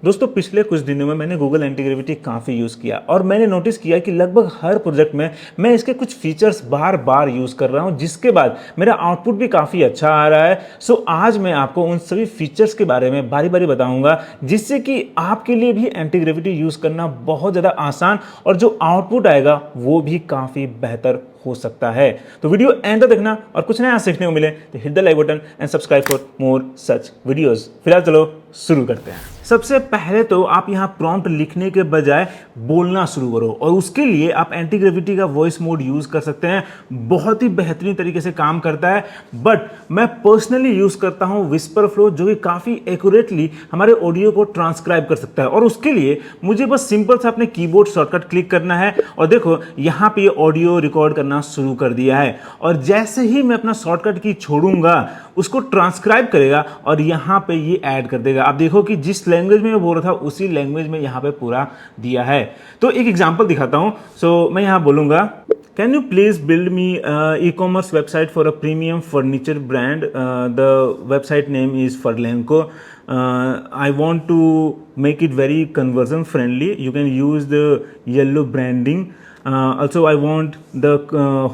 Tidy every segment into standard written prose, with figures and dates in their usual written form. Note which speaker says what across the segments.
Speaker 1: दोस्तों पिछले कुछ दिनों में मैंने गूगल एंटी काफ़ी यूज़ किया और मैंने नोटिस किया कि लगभग हर प्रोजेक्ट में मैं इसके कुछ फीचर्स बार बार यूज़ कर रहा हूं, जिसके बाद मेरा आउटपुट भी काफ़ी अच्छा आ रहा है। सो आज मैं आपको उन सभी फीचर्स के बारे में बारी बारी बताऊंगा, जिससे कि आपके लिए भी एंटी यूज़ करना बहुत ज़्यादा आसान और जो आउटपुट आएगा वो भी काफ़ी बेहतर हो सकता है। तो वीडियो एंड तक देखना और कुछ नया सीखने को मिले तो hit the like button and subscribe for more such videos. फिलहाल चलो शुरू करते हैं। सबसे पहले तो आप यहाँ प्रॉम्प्ट लिखने के बजाय बोलना शुरू करो और उसके लिए आप एंटी का वॉइस मोड यूज कर सकते हैं। बहुत ही बेहतरीन तरीके से काम करता है। बट मैं पर्सनली यूज करता हूँ विस्पर फ्लो, जो कि काफी एक्यूरेटली हमारे ऑडियो को ट्रांसक्राइब कर सकता है। और उसके लिए मुझे बस सिंपल सा अपने कीबोर्ड शॉर्टकट क्लिक करना है और देखो यहाँ पे ऑडियो रिकॉर्ड करना शुरू कर दिया है। और जैसे ही मैं अपना शॉर्टकट की छोड़ूंगा उसको ट्रांसक्राइब करेगा और यहाँ पे ये ऐड कर देगा। आप देखो कि जिस लैंग्वेज में मैं बोल रहा था उसी लैंग्वेज में यहाँ पे पूरा दिया है। तो एक एग्जांपल दिखाता हूँ। सो मैं यहाँ बोलूँगा, can you please build me e-commerce website for a premium furniture brand, the website name is Furlenco, I want to make it very conversion friendly. You can use the yellow branding. Also, I want the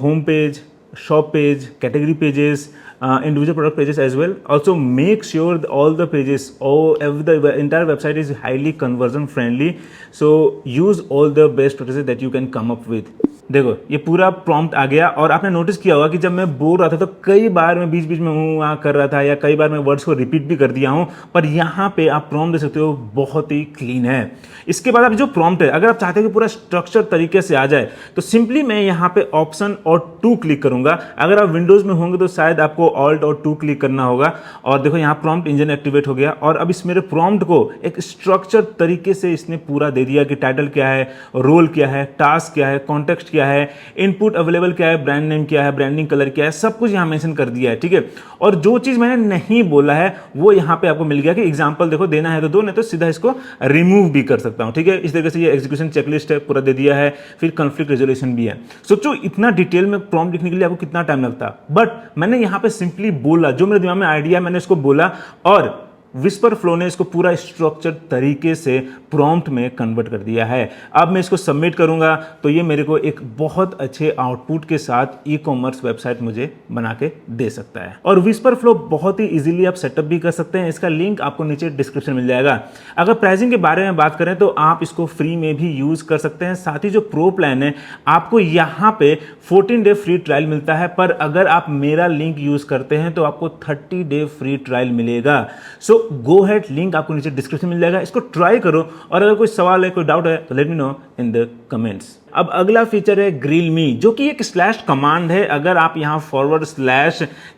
Speaker 1: home page, shop page, category pages, individual product pages as well. Also, make sure all the pages, the entire website is highly conversion friendly. So, use all the best practices that you can come up with. देखो ये पूरा prompt आ गया और आपने notice किया होगा कि जब मैं बोल रहा था तो कई बार मैं बीच बीच में वहाँ कर रहा था या कई बार मैं वर्ड्स को रिपीट भी कर दिया हूँ, पर यहाँ पे आप प्रॉम्प्ट दे सकते हो, बहुत ही क्लीन है। इसके बाद आप जो प्रॉम्प्ट है, अगर आप चाहते हो कि पूरा स्ट्रक्चर तरीके से आ जाए तो सिंपली मैं यहाँ पे ऑप्शन और 2 क्लिक करूंगा। अगर आप विंडोज में होंगे तो शायद आपको ऑल्ट और 2 क्लिक करना होगा। और देखो यहाँ प्रॉम्प्ट इंजन एक्टिवेट हो गया और अब इस मेरे प्रॉम्प्ट को एक स्ट्रक्चर तरीके से इसने पूरा दे दिया कि टाइटल क्या है, रोल क्या है, टास्क क्या है, कॉन्टेक्स्ट क्या है, इनपुट अवेलेबल क्या है, ब्रांड नेम क्या है, ब्रांडिंग कलर क्या है, सब कुछ यहां मेंशन कर दिया है। ठीक है। और जो चीज मैंने नहीं बोला है वो यहां पे आपको मिल गया कि एग्जांपल देखो, देना है तो दो, नहीं तो सीधा इसको रिमूव भी कर सकता हूं। ठीक है। इस तरीके से ये एग्जीक्यूशन चेकलिस्ट है, पूरा दे दिया है। फिर कॉन्फ्लिक्ट रेजोल्यूशन भी है। सोचो इतना डिटेल में प्रॉम्प्ट लिखने के लिए आपको कितना टाइम लगता, बट मैंने यहां पे सिंपली बोला, जो मेरे दिमाग में आइडिया है मैंने इसको बोला और विस्पर फ्लो ने इसको पूरा स्ट्रक्चर तरीके से प्रॉम्प्ट में कन्वर्ट कर दिया है। अब मैं इसको सबमिट करूंगा तो ये मेरे को एक बहुत अच्छे आउटपुट के साथ ई-कॉमर्स वेबसाइट मुझे बना के दे सकता है। और विस्पर फ्लो बहुत ही इजीली आप सेटअप भी कर सकते हैं। इसका लिंक आपको नीचे डिस्क्रिप्शन मिल जाएगा। अगर प्राइसिंग के बारे में बात करें तो आप इसको फ्री में भी यूज कर सकते हैं। साथ ही जो प्रो प्लान है आपको यहाँ पे 14 डे फ्री ट्रायल मिलता है, पर अगर आप मेरा लिंक यूज करते हैं तो आपको 30 डे फ्री ट्रायल मिलेगा। सो गो हेड, लिंक आपको नीचे डिस्क्रिप्शन मिल जाएगा। इसको ट्राई करो और अगर कोई सवाल है, कोई डाउट है तो let me know in the comments. अब अगला फीचर है ग्रिल मी, जो कि एक स्लैश कमांड है। अगर आप यहां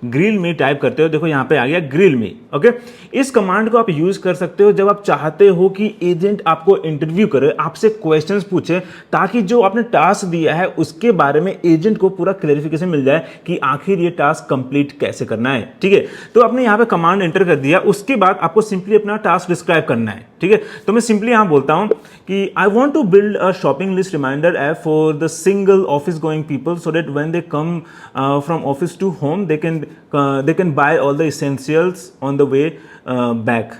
Speaker 1: /ग्रिल मी टाइप करते हो, देखो यहां पे आ गया ग्रिल मी। ओके। इस कमांड को आप यूज कर सकते हो जब आप चाहते हो कि एजेंट आपको इंटरव्यू करे, आपसे क्वेश्चंस पूछे, ताकि जो आपने टास्क दिया है उसके बारे में एजेंट को पूरा क्लैरिफिकेशन मिल जाए कि आखिर ये टास्क कंप्लीट कैसे करना है। ठीक है। तो आपने यहां पे कमांड एंटर कर दिया, उसके बाद आपको सिंपली अपना टास्क डिस्क्राइब करना है। ठीक है। तो मैं सिंपली यहां बोलता हूं कि I want to build a shopping list reminder app for the single office going people so that when they come from office to home they can buy all the essentials on the way back.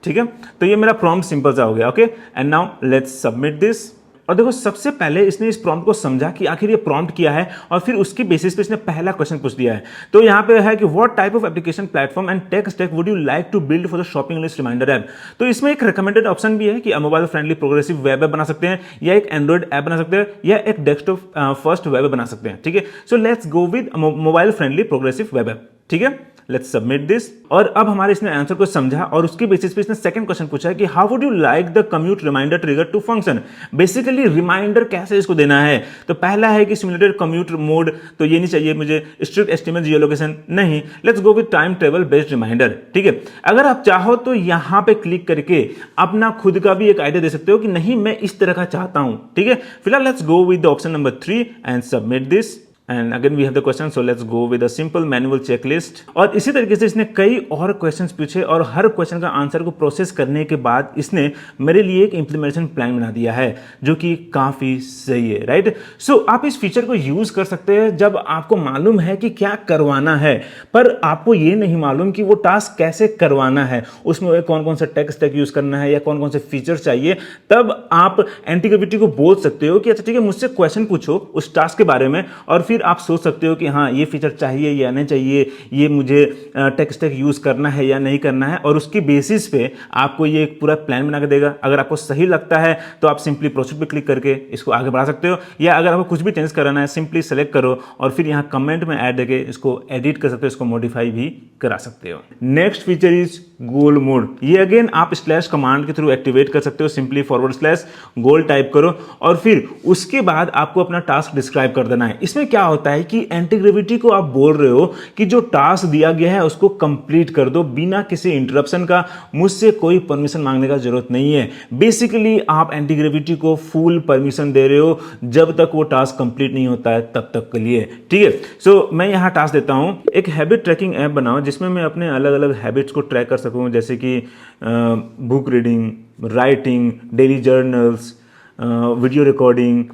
Speaker 1: ठीक है। तो ये मेरा prompt simple सा हो गया। Okay. And now let's submit this. और देखो सबसे पहले इसने इस प्रॉम्प्ट को समझा कि आखिर ये प्रॉम्प्ट किया है और फिर उसके बेसिस पे इसने पहला क्वेश्चन पूछ दिया है। तो यहाँ पे है कि what type of application platform and tech stack would you like to build for the shopping list reminder app. तो इसमें एक रिकमेंडेड ऑप्शन भी है कि mobile friendly progressive web app बना सकते हैं, या एक एंड्रॉइड ऐप बना सकते हैं, या एक डेस्कटॉप फर्स्ट वेब ऐप बना सकते हैं। ठीक है। सो let's go with mobile friendly progressive web app. ठीक है। Let's submit this. और अब हमारे इसने आंसर को समझा और उसके बेसिस पे इसने सेकंड क्वेश्चन पूछा है कि how would you like the commute reminder trigger to function. Basically reminder कैसे इसको देना है। तो पहला है कि सिमुलेटेड कम्यूट मोड, तो ये नहीं चाहिए मुझे स्ट्रिक्ट एस्टिमेट जियो लोकेशन, नहीं। Let's go with time travel based reminder. ठीक है। अगर आप चाहो तो यहां पे क्लिक करके अपना खुद का भी एक आइडिया दे सकते हो कि नहीं मैं इस तरह का चाहता हूं। ठीक है। फिलहाल let's go with the option number 3 and submit this. And again we have the question, so let's go with a simple manual checklist. और इसी तरीके से इसने कई और क्वेश्चंस पूछे और हर क्वेश्चन का आंसर को प्रोसेस करने के बाद इसने मेरे लिए एक इंप्लीमेंटेशन प्लान बना दिया है जो कि काफ़ी सही है, राइट। सो आप इस फीचर को यूज़ कर सकते हैं जब आपको मालूम है कि क्या करवाना है, पर आपको ये नहीं मालूम कि वो टास्क कैसे करवाना है, उसमें कौन कौन सा टेक स्टैक यूज़ करना है या कौन कौन से फीचर चाहिए। तब आप एंटीग्रेविटी को बोल सकते हो कि अच्छा ठीक है, मुझसे क्वेश्चन पूछो उस टास्क के बारे में, और फिर आप सोच सकते हो कि हाँ ये फीचर चाहिए या नहीं चाहिए, ये मुझे टेक स्टैक यूज़ करना है या नहीं करना है, और उसकी बेसिस पे आपको ये एक पूरा प्लान बना के देगा। अगर आपको सही लगता है तो आप सिंपली प्रोसीड पे क्लिक करके इसको आगे बढ़ा सकते हो, या अगर आपको कुछ भी चेंज कराना है सिंपली सेलेक्ट करो और फिर यहाँ कमेंट में ऐड करके इसको एडिट कर सकते हो, इसको मॉडिफाई भी करा सकते हो। Next feature is goal mode. ये अगेन आप स्लैश कमांड के थ्रू एक्टिवेट कर सकते हो। सिंपली फॉरवर्ड स्लैश गोल टाइप करो और फिर उसके बाद आपको अपना टास्क डिस्क्राइब कर देना है। इसमें क्या होता है कि एंटीग्रेविटी को आप बोल रहे हो कि जो टास्क दिया गया है उसको कंप्लीट कर दो बिना किसी इंटरप्शन का, मुझसे कोई परमिशन मांगने का जरूरत नहीं है। बेसिकली आप एंटीग्रेविटी को फुल परमिशन दे रहे हो जब तक वो टास्क कंप्लीट नहीं होता है तब तक के लिए, ठीक है। सो मैं यहां टास्क देता हूं, एक हैबिट ट्रैकिंग ऐप बनाओ जिसमें मैं अपने अलग अलग हैबिट्स को ट्रैक कर सकूं, जैसे कि book reading, writing, daily journals, video recording,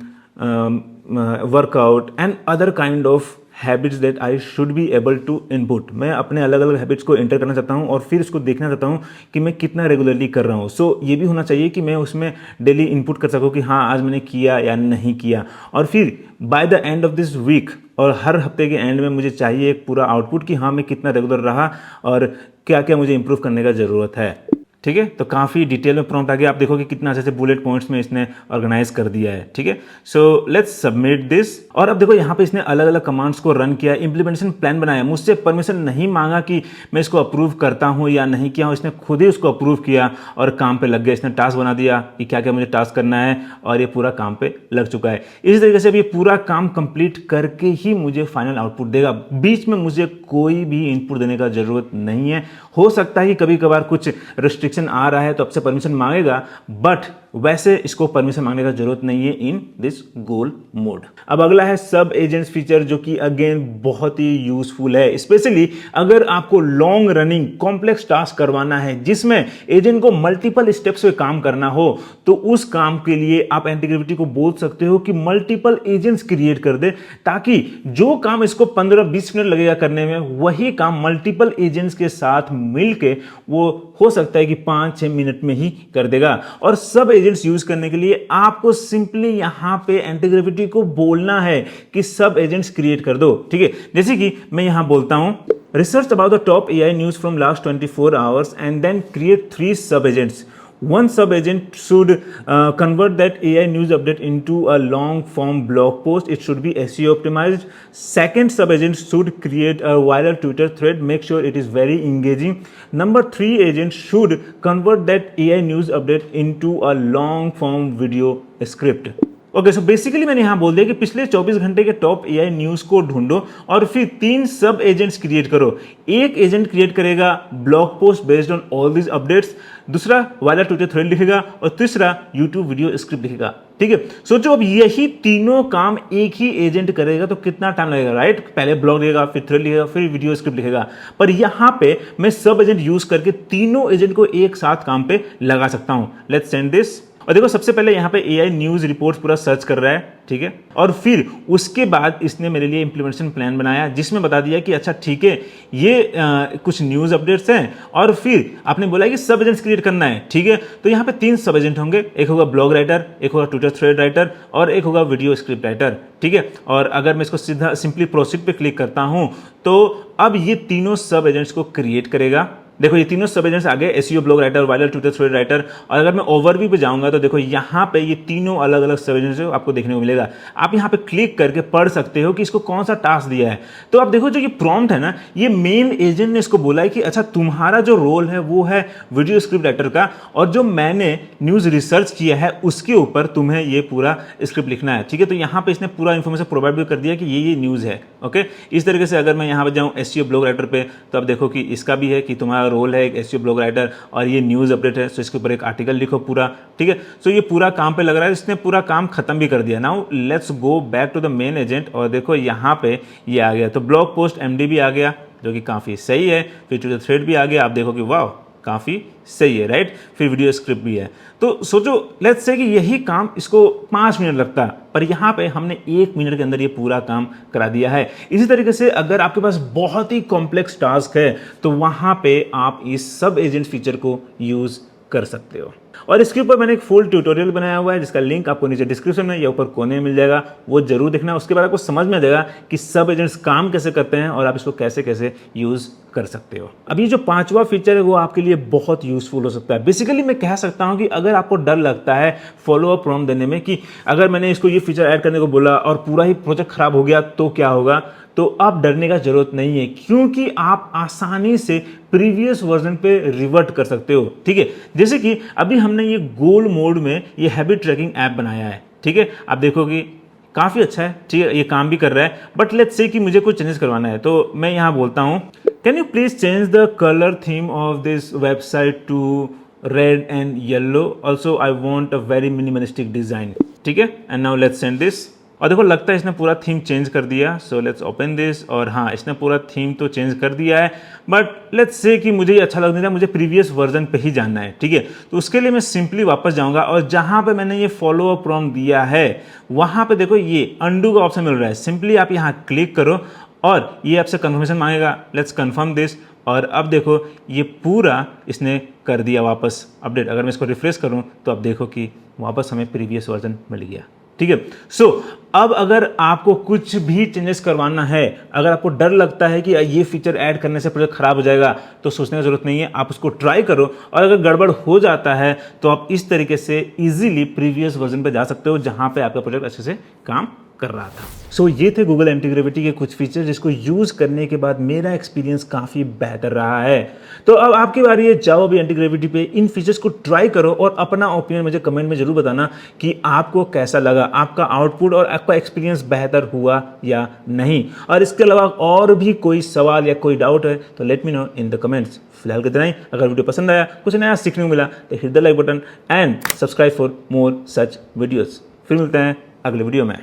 Speaker 1: workout and other kind of habits that I should be able to input. मैं अपने अलग अलग हैबिट्स को एंटर करना चाहता हूं और फिर उसको देखना चाहता हूं कि मैं कितना रेगुलरली कर रहा हूं। सो ये भी होना चाहिए कि मैं उसमें डेली इनपुट कर सकूं कि हाँ आज मैंने किया या नहीं किया, और फिर by the end of this week और हर हफ्ते के एंड में मुझे चाहिए एक पूरा आउटपुट कि हाँ मैं कितना रेगुलर रहा और क्या क्या मुझे इंप्रूव करने का ज़रूरत है, ठीक है। तो काफ़ी डिटेल में प्रॉम्प्ट आ गया, आप देखो कि कितना अच्छे से बुलेट पॉइंट्स में इसने ऑर्गेनाइज कर दिया है, ठीक है। So let's submit this. और अब देखो यहाँ पे इसने अलग अलग कमांड्स को रन किया, इंप्लीमेंटेशन प्लान बनाया, मुझसे परमिशन नहीं मांगा कि मैं इसको अप्रूव करता हूँ या नहीं किया हूँ, इसने खुद ही उसको अप्रूव किया और काम पे लग गया। इसने टास्क बना दिया कि क्या क्या मुझे टास्क करना है और ये पूरा काम पे लग चुका है। इसी तरीके से अब ये पूरा काम कंप्लीट करके ही मुझे फाइनल आउटपुट देगा, बीच में मुझे कोई भी इनपुट देने का जरूरत नहीं है। हो सकता है कि कभी कभार कुछ रिस्ट्रिक्शन आ रहा है तो आपसे परमिशन मांगेगा, बट वैसे इसको परमिशन मांगने का जरूरत नहीं है इन दिस गोल मोड। अब अगला है सब एजेंट्स फीचर, जो कि अगेन बहुत ही यूजफुल है, स्पेशली अगर आपको लॉन्ग रनिंग कॉम्प्लेक्स टास्क करवाना है जिसमें एजेंट को मल्टीपल स्टेप्स पे काम करना हो, तो उस काम के लिए आप एंटीग्रेविटी को बोल सकते हो कि मल्टीपल एजेंट्स क्रिएट कर दे, ताकि जो काम इसको 15-20 मिनट लगेगा करने में, वही काम मल्टीपल एजेंट्स के साथ मिलके वो हो सकता है कि 5-6 मिनट में ही कर देगा। और सब एजेंट्स यूज करने के लिए आपको सिंपली यहां पे एंटीग्रेविटी को बोलना है कि सब एजेंट्स क्रिएट कर दो, ठीक है। जैसे कि मैं यहां बोलता हूं research about the top AI news from last 24 hours and then create 3 sub agents. One sub-agent should convert that AI news update into a long-form blog post. It should be SEO optimized. Second sub-agent should create a viral Twitter thread. Make sure it is very engaging. Number 3 agent should convert that AI news update into a long-form video script. Okay, so basically मैंने यहां बोल दिया कि पिछले 24 घंटे के top AI news को ढूंढो और फिर 3 सब एजेंट्स क्रिएट करो. एक एजेंट क्रिएट करेगा blog post based on all these updates, दूसरा वायरल ट्विटर थ्रेड लिखेगा और तीसरा यूट्यूब वीडियो स्क्रिप्ट लिखेगा. ठीक है, सोचो अब यही तीनों काम एक ही एजेंट करेगा तो कितना टाइम लगेगा, राइट? पहले ब्लॉग लिखेगा, फिर थ्रेड लिखेगा, फिर वीडियो स्क्रिप्ट लिखेगा. पर यहां पे मैं सब एजेंट यूज करके तीनों एजेंट को एक साथ काम पे लगा सकता हूं. Let's send this. और देखो सबसे पहले यहाँ पे एआई न्यूज़ रिपोर्ट्स पूरा सर्च कर रहा है, ठीक है, और फिर उसके बाद इसने मेरे लिए इंप्लीमेंटेशन प्लान बनाया जिसमें बता दिया कि अच्छा ठीक है ये कुछ न्यूज़ अपडेट्स हैं और फिर आपने बोला कि सब एजेंट्स क्रिएट करना है. ठीक है, तो यहाँ पे 3 सब एजेंट होंगे, एक होगा ब्लॉग राइटर, एक होगा ट्विटर थ्रेड राइटर और एक होगा वीडियो स्क्रिप्ट राइटर. ठीक है, और अगर मैं इसको सीधा सिंपली प्रोसीड पे क्लिक करता हूँ तो अब ये तीनों सब एजेंट्स को क्रिएट करेगा. देखो ये तीनों सब एजेंट्स आ गए, SEO, blog writer, viral Twitter thread writer. और अगर मैं ओवरव्यू पे जाऊंगा तो देखो यहाँ पे ये तीनों अलग अलग सब एजेंट्स आपको देखने को मिलेगा. आप यहाँ पे क्लिक करके पढ़ सकते हो कि इसको कौन सा टास्क दिया है. तो आप देखो जो ये प्रॉम्प्ट है ना, ये मेन एजेंट ने इसको बोला है कि अच्छा तुम्हारा जो रोल है वो है वीडियो स्क्रिप्ट राइटर का, और जो मैंने न्यूज़ रिसर्च किया है उसके ऊपर तुम्हें ये पूरा स्क्रिप्ट लिखना है. ठीक है, तो यहाँ पे इसने पूरा इन्फॉर्मेशन प्रोवाइड भी कर दिया कि ये न्यूज़ है. ओके, इस तरीके से अगर मैं यहाँ पे जाऊँ एसईओ ब्लॉग राइटर पे तो अब देखो कि इसका भी है कि तुम्हारा रोल है एक एसईओ ब्लॉग राइटर और ये न्यूज़ अपडेट है, सो इसके ऊपर एक आर्टिकल लिखो पूरा, ठीक है। सो ये पूरा काम पे लग रहा है, इसने पूरा काम खत्म भी कर दिया। Now let's go back to the main agent और देखो यहाँ पे ये आ गया, तो ब्लॉग पोस्ट एमडी भी आ गया जो कि काफ़ी सही है, फिर टू द थ्रेड भी आ गया, आप देखो कि वाह काफ़ी सही है, राइट। फिर वीडियो स्क्रिप्ट भी है। तो सोचो लेट्स से कि यही काम इसको 5 मिनट लगता है, पर यहाँ पे हमने 1 मिनट के अंदर ये पूरा काम करा दिया है। इसी तरीके से अगर आपके पास बहुत ही कॉम्प्लेक्स टास्क है तो वहाँ पे आप इस सब एजेंट फीचर को यूज़ कर सकते हो। और इसके ऊपर मैंने एक फुल ट्यूटोरियल बनाया हुआ है जिसका लिंक आपको नीचे डिस्क्रिप्शन में या ऊपर कोने में मिल जाएगा, वो जरूर देखना। उसके बाद आपको समझ में आ जाएगा कि सब एजेंट्स काम कैसे करते हैं और आप इसको कैसे कैसे यूज़ कर सकते हो। अब ये जो 5वां फीचर है वो आपके लिए बहुत यूजफुल हो सकता है। बेसिकली मैं कह सकता हूँ कि अगर आपको डर लगता है फॉलो अप प्रॉम्प्ट देने में कि अगर मैंने इसको ये फीचर ऐड करने को बोला और पूरा ही प्रोजेक्ट खराब हो गया तो क्या होगा, तो आप डरने का जरूरत नहीं है, क्योंकि आप आसानी से प्रीवियस वर्जन पे रिवर्ट कर सकते हो, ठीक है। जैसे कि अभी हमने ये गोल मोड में ये हैबिट ट्रैकिंग ऐप बनाया है, ठीक है। आप देखो कि काफ़ी अच्छा है, ठीक है, ये काम भी कर रहा है। बट लेट्स से कि मुझे कुछ चेंजेस करवाना है, तो मैं यहाँ बोलता हूँ can you please change the colour theme of this website to red and yellow, also I want a very minimalistic design, ठीक है। And now let's send this. और देखो लगता है इसने पूरा थीम चेंज कर दिया, सो लेट्स ओपन दिस। और हाँ, इसने पूरा थीम तो चेंज कर दिया है, बट लेट्स से कि मुझे ये अच्छा लग नहीं रहा, मुझे प्रीवियस वर्जन पे ही जानना है, ठीक है। तो उसके लिए मैं सिंपली वापस जाऊंगा और जहां पे मैंने ये फॉलो अप प्रॉम्प्ट दिया है वहां पे देखो ये अंडू का ऑप्शन मिल रहा है। सिंपली आप यहाँ क्लिक करो और ये आपसे कंफर्मेशन मांगेगा, लेट्स कंफर्म दिस। और अब देखो ये पूरा इसने कर दिया वापस अपडेट। अगर मैं इसको रिफ्रेश करूं तो आप देखो कि वापस हमें प्रीवियस वर्जन मिल गया, ठीक है। सो अब अगर आपको कुछ भी चेंजेस करवाना है, अगर आपको डर लगता है कि ये फीचर ऐड करने से प्रोजेक्ट खराब हो जाएगा, तो सोचने की जरूरत नहीं है, आप उसको ट्राई करो। और अगर गड़बड़ हो जाता है तो आप इस तरीके से इजीली प्रीवियस वर्जन पे जा सकते हो जहां पे आपका प्रोजेक्ट अच्छे से काम कर रहा था। सो ये थे गूगल एंटीग्रेविटी के कुछ फीचर जिसको यूज करने के बाद मेरा एक्सपीरियंस काफी बेहतर रहा है। तो अब आपकी बारी है, जाओ अभी एंटीग्रेविटी पे, इन फीचर्स को ट्राई करो और अपना ओपिनियन मुझे कमेंट में जरूर बताना कि आपको कैसा लगा, आपका आउटपुट और आपका एक्सपीरियंस बेहतर हुआ या नहीं। और इसके अलावा और भी कोई सवाल या कोई डाउट है तो let me know in the comments. फिलहाल के इतना ही। अगर वीडियो पसंद आया, कुछ नया सीखने को मिला तो hit the like button and subscribe for more such videos. फिर मिलते हैं अगले वीडियो में।